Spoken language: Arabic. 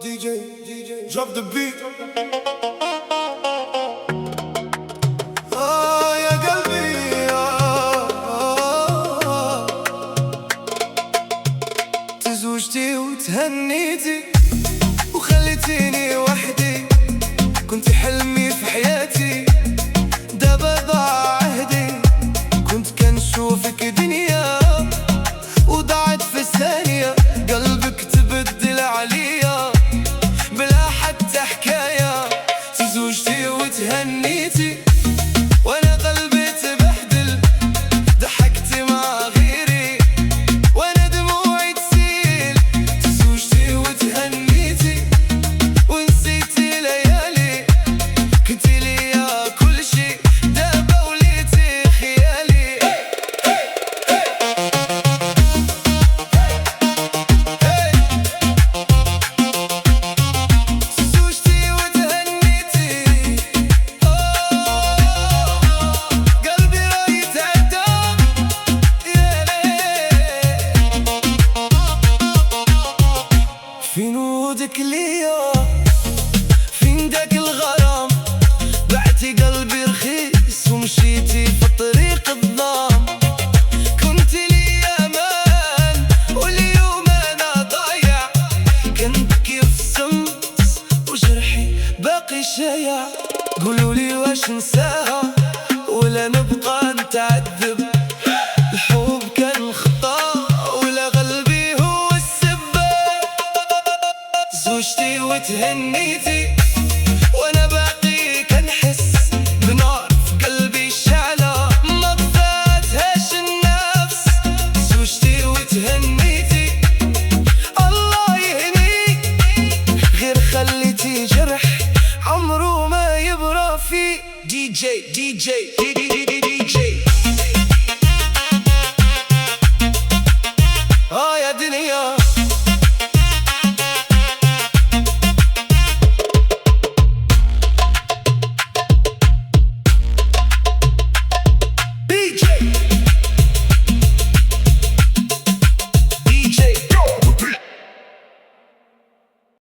DJ, drop the beat. يا قلبي تزوجتي وتهنيتي وخليتيني وحدي، كنت حلمي في حياتي دابا ضاع عهدي. كنت كنشوفك دنيا وضاعت في ثانية، قلبك تبدل عليا بلا حتى حكاية. تزوجتي وتهنيتي وانا قلبي تبهدل، ضحكتي مع غيري وانا دموعي تسيل. تزوجتي وتهنيتي ونسيتي ليالي، كنتي ليا كل شي دابا وليتي خيالي. تزوجتي وتهنيتي قلبي راه يتعدى يا ليل. فين وعودك ليا؟ فين داك الغرام؟ بعتي قلبي رخيص ومشيتي في طريق الظلام. كنت لي امان واليوم انا ضايع، كنبكي في السمس وجرحي باقي شايع. قولولي واش نساها ولا نبقى نتعذب؟ الحب كان خطا ولا قلبي هو السبب؟ زوجتي وتهنيتي وانا باقي كنحس بنار في قلبي شعلة ما طفاتهاش النفس. زوجتي وتهنيتي الله يهنيك، غير خليتي جرح عمره ما يبرى فيه. دي جي